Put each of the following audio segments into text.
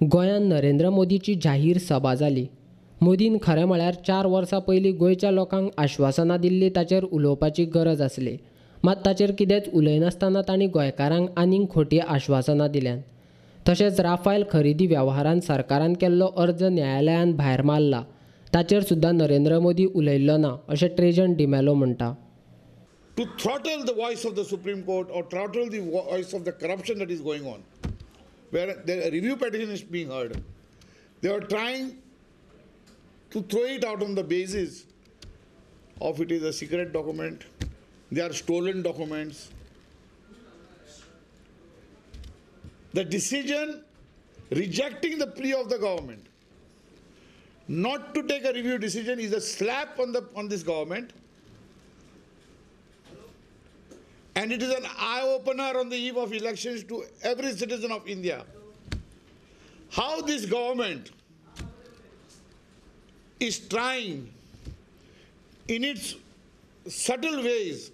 गोंयांत नरेंद्र मोदीची जाहीर सभा जाली. मोदीन खरें म्हळ्यार 4 वर्सां पयलीं गोंयच्या लोकांक आश्वासनां दिल्लीं ताचेर उलोवपाची गरज आसली. मात ताचेर कितेंच उलयनासतना तांणी गोंयकारांक आनीक खोटी आश्वासनां दिल्यांत. तशेंच राफेल खरेदी वेव्हारांत सरकारान केल्लो अर्ज न्यायालयान भायर मारला ताचेर सुद्दां नरेंद्र मोदी उलयल्लो ना अशें ट्रेजन डिमेलो म्हणटा. To throttle the voice of the Supreme Court or throttle the voice of the corruption that is going on, where the review petition is being heard, they are trying to throw it out on the basis of it is a secret document, they are stolen documents. The decision rejecting the plea of the government not to take a review decision is a slap on this government. And it is an eye-opener on the eve of elections to every citizen of India. How this government is trying in its subtle ways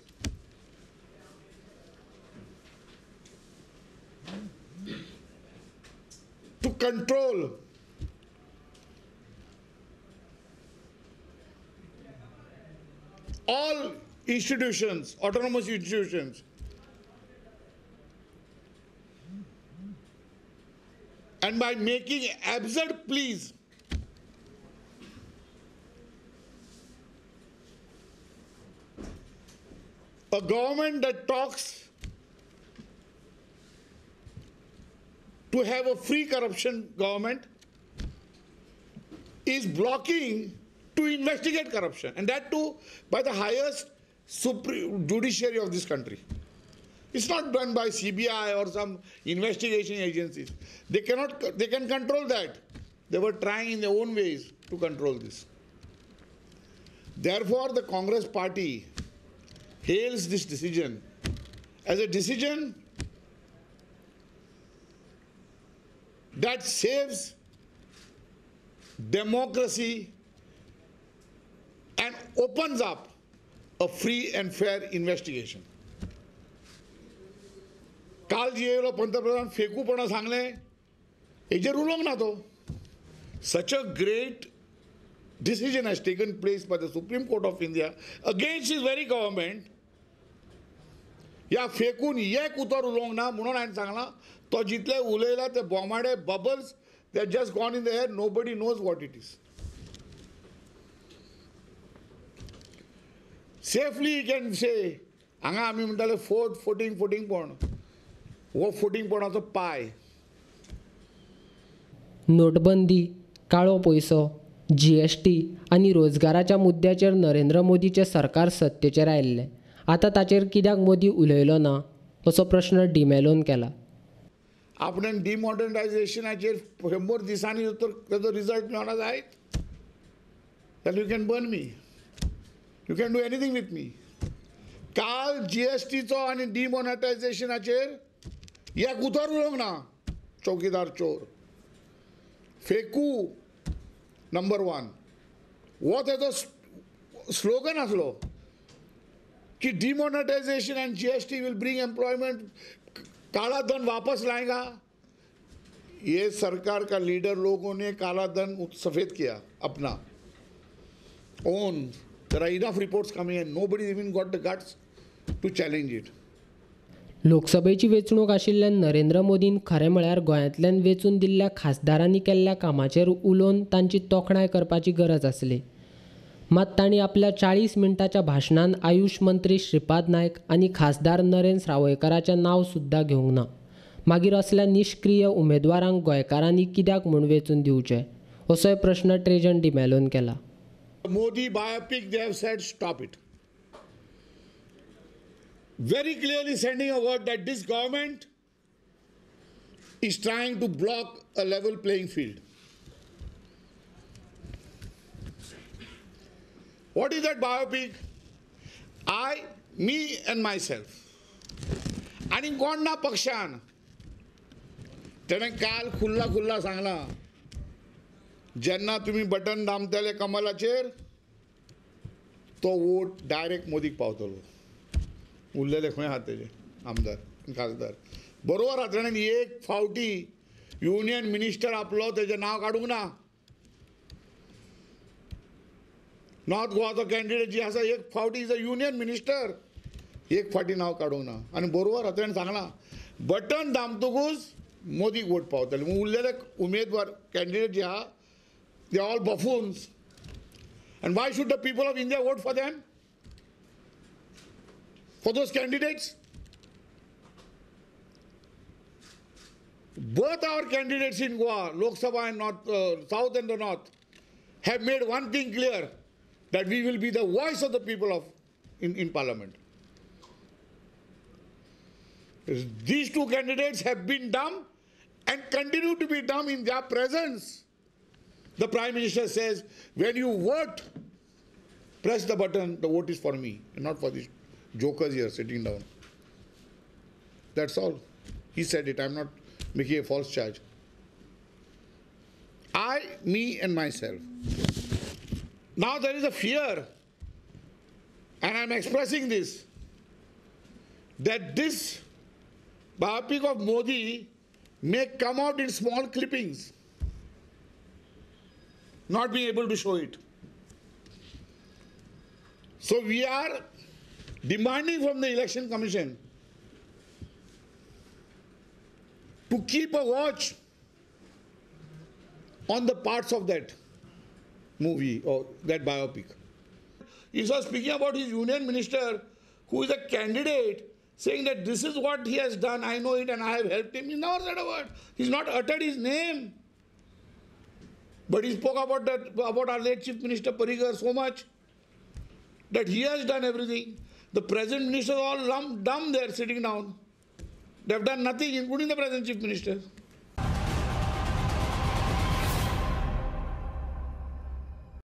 to control all institutions, autonomous institutions, and by making absurd pleas a government that talks to have a free corruption government is blocking to investigate corruption, and that too by the highest judiciary of this country. It's not done by CBI or some investigation agencies. They can control that. They were trying in their own ways to control this. Therefore, the Congress party hails this decision as a decision that saves democracy and opens up a free and fair investigation. काल जी येयलो पंतप्रधान फेकूपणा सांगले हेजेर उलोवंक ना तो. Such a great decision has taken place by the Supreme Court of India against his very government. ह्या फेकून एक उतर उलोवंक ना म्हणून हांवें सांगलां तो जितले उलयला ते बोमाडे bubbles they have just gone in the air. Nobody knows what it is. Safely he can say, हांगा आमी म्हणटाले फोटींगपण हो फोटींगपणाचो पाय. नोटबंदी, काळो पयसो, GST आनी रोजगाराच्या मुद्द्याचेर नरेंद्र मोदीचें सरकार सत्तेचेर आयिल्लें. आतां ताचेर कित्याक मोदी उलयलो ना असो प्रश्न डिमेलोन केला. आपण डिमॉडर्नायझेशनाचेर 100 दिसांनी जर तेजो रिजल्ट मेळना जायत then you can burn me. You can do anything with me. काल GSTचो आनी डिमॉनेटायझेशनाचेर एक उतर उलोवंक ना. चौकीदार चोर, फेकू नंबर 1 हो तेजो स्लोगन आसलो कि demonetisation and GST will bring employment. काला धन वापस लाएगा. ये सरकार का लीडर लोगों ने काला धन सफेद किया अपना own. There are enough reports coming and nobody even got the guts to challenge it. लोकसभेची वेंचणूक आशिल्ल्यान नरेंद्र मोदीन खरें म्हळ्यार गोंयांतल्यान वेंचून दिल्ल्या खासदारांनी केल्ल्या कामाचेर उलोवन तांची तोखणाय करपाची गरज आसली. मात तांणी आपल्या 40 मिनटाच्या भाशणांत आयुश मंत्री श्रीपाद नायक आनी खासदार नरेन सावयकराचें नांव सुद्दां घेवंक ना. मागीर असल्या निश्क्रीय उमेदवारांक गोंयकारांनी कित्याक म्हूण वेंचून दिवचें असोय प्रश्न ट्रेजन डिमेलोन केला. Modi biopic, they have said stop it. Very clearly sending a word that this government is trying to block a level playing field. What is that biopic? I, me and myself. आणि कोण ना पक्षान तेणें काल खुल्ला सांगला जेन्ना तुम्ही button दामतले कमलाचेर तो वोट डायरेक्ट मोदीक पावतलो. उरलेले खंय आहात तेजे आमदार खासदार. बरोबर आहा. ताणें एक फावटी युनियन मिनिस्टर आपलो तेजें नांव काडूंक ना. नॉर्थ गोवाचो कॅन्डिडेट जी आसा एक फावटी इज अ युनियन मिनिस्टर, एक फावटी नांव काडूंक ना. आनी बरोबर ताणें सांगलां बटन दामतकूच मोदीक वोट पावतले. उरलेले उमेदवार कॅन्डिडेट जे आहा they all buffoons. And why should the people of India vote for them? For those candidates? Both our candidates in Goa, Lok Sabha and North, South and the North, have made one thing clear, that we will be the voice of the people in Parliament. These two candidates have been dumb and continue to be dumb in their presence. The Prime Minister says, when you vote, press the button, the vote is for me, and not for these jokers here sitting down. That's all. He said it. I'm not making a false charge. I, me, and myself. Now there is a fear, and I'm expressing this, that this biopic of Modi may come out in small clippings, not being able to show it. So we are demanding from the Election Commission to keep a watch on the parts of that movie or that biopic. He was speaking about his union minister, who is a candidate, saying that this is what he has done, I know it and I have helped him. He never said a word. He's not uttered his name. But he spoke about our late Chief Minister Parrikar so much that he has done everything. The present ministers all dumb there sitting down. They have done nothing, including the present Chief Minister.